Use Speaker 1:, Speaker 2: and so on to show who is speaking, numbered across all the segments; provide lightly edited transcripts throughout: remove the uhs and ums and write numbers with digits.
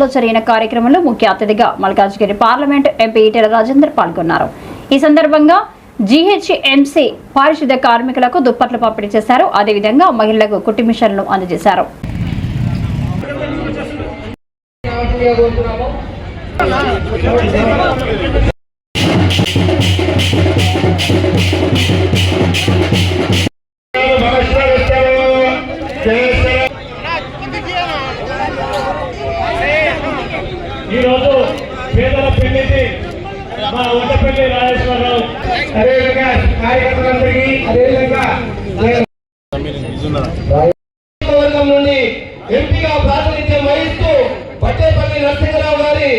Speaker 1: నగర్లో జరిగిన కార్యక్రమంలో ముఖ్య అతిథిగా మల్కాజ్గిరి పార్లమెంట్ ఎంపీ ఈటెల రాజేందర్ పాల్గొన్నారు. ఈ సందర్భంగా జీహెచ్ఎంసీ పారిశుద్ధ్య కార్మికులకు దుప్పట్లు పంపిణీ చేశారు. అదేవిధంగా మహిళలకు కుట్టు మిషన్లను అందజేశారు.
Speaker 2: ఈరోజు పేదల పెళ్లికి మా వడ్డపల్లి రాజేశ్వరరావు అదేవిధంగా కార్యకర్తలందరికీ అదేవిధంగా వర్గం నుండి ఎంపీగా ప్రాతినిధ్యం వహిస్తూ వడ్డేపల్లి నరసింహరావు గారి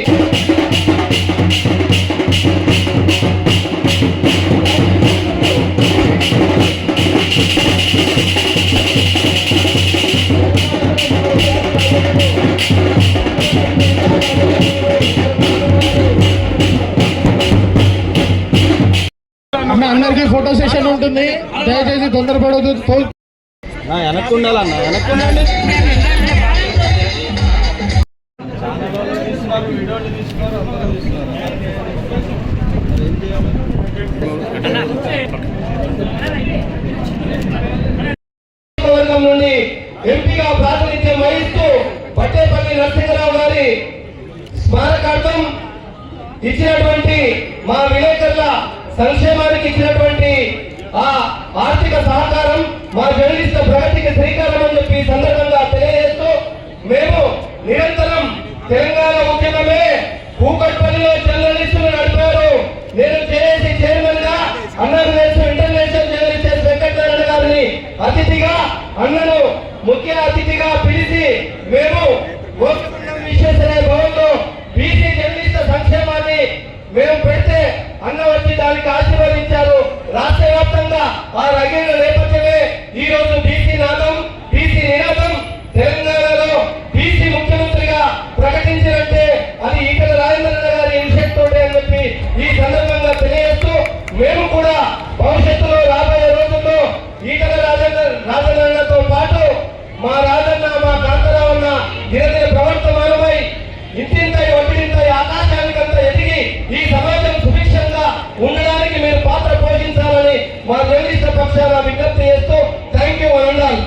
Speaker 3: అందరికీ ఫోటో సెషన్ ఉంటుంది. దయచేసి తొందరపడదు.
Speaker 4: వెనక్కి ఉండాలన్న, వెనక్కి ఉండండి.
Speaker 2: వర్గం నుండి ఎంపీగా ప్రాతినిధ్యం వహిస్తూ వడ్డేపల్లి నరసింహరావు గారి స్మారకార్థం ఇచ్చినటువంటి మా విలేకరుల సంక్షేమానికి ఇచ్చినటువంటి ఆ ఆర్థిక సహకారం మా జర్నలిస్టు ప్రగతికి శ్రీకారం అని చెప్పి సందర్భంగా తెలియజేస్తూ, మేము నిరంతరం తెలంగాణ ఉద్యమమే కూకట్పల్లిలో జర్నలిస్టులు నడిపారు. నేను చేసి చైర్మన్ గా అన్నర్నేషన్ ఇంటర్నేషనల్ జర్నలిస్ట్ వెంకటనారాయణ గారిని అతిథిగా అన్నను ముఖ్య అతిథిగా పిలిచి మేము విశ్వేశ్వరయ్య భవన్ లో బీసీ జర్నలిస్టు సంక్షేమాన్ని మేము పెడితే అన్న వచ్చి దానికి ఆశీర్వదించారు. రాష్ట్ర వ్యాప్తంగా ఆ రగిన నేపథ్యమే ఈ రోజు బీసీ నాదం, బీసీ నినాదం తెలంగాణలో బీసీ ముఖ్యమంత్రిగా ప్రకటించినట్టే అది ఈటెల రాజేంద్ర గారి ఇనిషియేటివ్ తోటే అని చెప్పి ఈ సందర్భంగా తెలియజేస్తూ, మేము కూడా భవిష్యత్తులో రాబోయే రోజుల్లో ఈటెల రాజేంద్రతో పాటు మా రాజన్న, మా కాంతారావన్న దినదిన ప్రవర్తమానమై ఇంతింతై ఒట్టింతై ఆకాశానికంతా ఎదిగి ఈ సమాజం సుభిక్షంగా ఉండడానికి మీరు పాత్ర పోషించాలని మా జర్నలిస్టుల పక్షాన విజ్ఞప్తి చేస్తూ థ్యాంక్ యూ అనండాలి.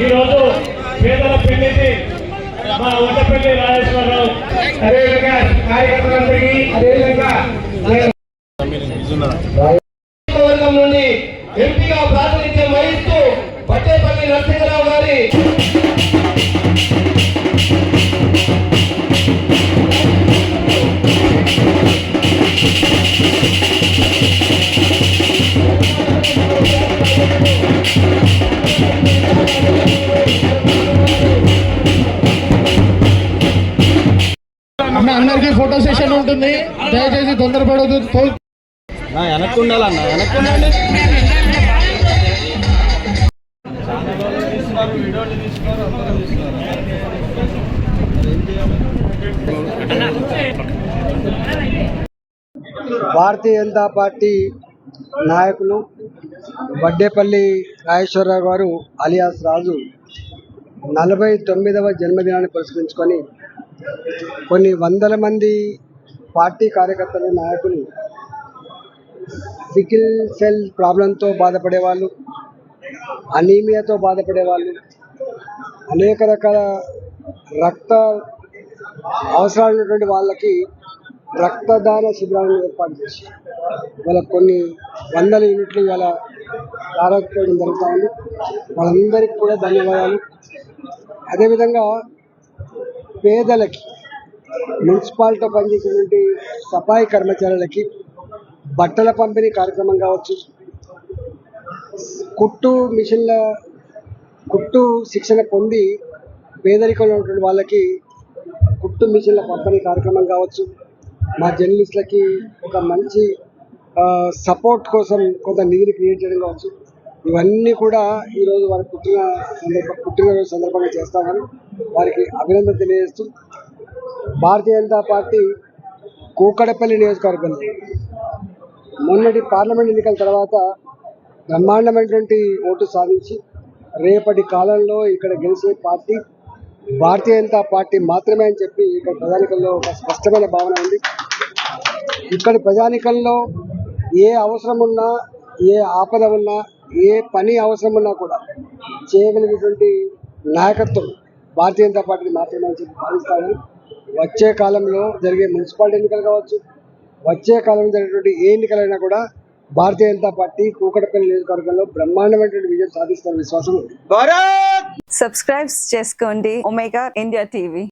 Speaker 2: ఈరోజు పేదల పెళ్లికి మా వడ్డపల్లి రాజేశ్వరరావు అదేవిధంగా కార్యకర్తలందరికీ అదేవిధంగా వర్గం నుండి ఎంపీగా ప్రాతినిధ్యం వహిస్తూ వడ్డేపల్లి నరసింహరావు గారి
Speaker 3: అందరికీ ఫోటో సెషన్ ఉంటుంది. దయచేసి తొందరపడదు.
Speaker 4: వెనక్కి ఉండాలన్న, వెనక్కి ఉండండి.
Speaker 5: భారతీయ జనతా పార్టీ నాయకులు వడ్డేపల్లి రాజేశ్వరరావు గారు అలియాస్ రాజు 49వ జన్మదినాన్ని పురస్కరించుకొని కొన్ని వందల మంది పార్టీ కార్యకర్తలు, నాయకులు సికిల్ సెల్ ప్రాబ్లంతో బాధపడేవాళ్ళు, అనీమియాతో బాధపడేవాళ్ళు, అనేక రకాల రక్త అవసరాలు ఉన్నటువంటి వాళ్ళకి రక్తదాన శిబిరాలను ఏర్పాటు చేసి వాళ్ళ కొన్ని వందల యూనిట్లు ఇవాళ ప్రారంభించడం జరుగుతూ ఉంది. వాళ్ళందరికీ కూడా ధన్యవాదాలు. అదేవిధంగా పేదలకి, మున్సిపాలిటీలో పనిచేసేటువంటి సఫాయి కర్మచారులకి బట్టల పంపిణీ కార్యక్రమం కావచ్చు, కుట్టు శిక్షణ పొంది పేదరికంలో ఉన్నటువంటి వాళ్ళకి కుట్టు మిషన్ల పంపిణీ కార్యక్రమం కావచ్చు, మా జర్నలిస్టులకి ఒక మంచి సపోర్ట్ కోసం కొంత నిధిని క్రియేట్ చేయడం కావచ్చు, ఇవన్నీ కూడా ఈరోజు వారి పుట్టినరోజు సందర్భంగా చేస్తామని వారికి అభినందన తెలియజేస్తూ భారతీయ జనతా పార్టీ కూకడపల్లి నియోజకవర్గంలో మొన్నటి పార్లమెంట్ ఎన్నికల తర్వాత బ్రహ్మాండమైనటువంటి ఓటు సాధించి రేపటి కాలంలో ఇక్కడ గెలిచే పార్టీ భారతీయ జనతా పార్టీ మాత్రమే అని చెప్పి ఇక్కడ ప్రజానికల్లో ఒక స్పష్టమైన భావన ఉంది. ఇక్కడి ప్రజానికల్లో ఏ అవసరం ఉన్నా, ఏ ఆపద ఉన్నా, ఏ పని అవసరం ఉన్నా కూడా చేయగలిగేటువంటి నాయకత్వం భారతీయ జనతా పార్టీని మాత్రమే అని చెప్పి భావిస్తామని వచ్చే కాలంలో జరిగే మున్సిపాలిటీ ఎన్నికలు కావచ్చు, వచ్చే కాలంలో జరిగేటువంటి ఏ ఎన్నికలైనా కూడా భారతీయ జనతా పార్టీ కూకటపల్లి నియోజకవర్గంలో బ్రహ్మాండమైనటువంటి విజయం సాధిస్తున్న విశ్వాసం ఉంది.
Speaker 6: సబ్స్క్రైబ్ చేసుకోండి ఒమేగా ఇండియా టీవీ.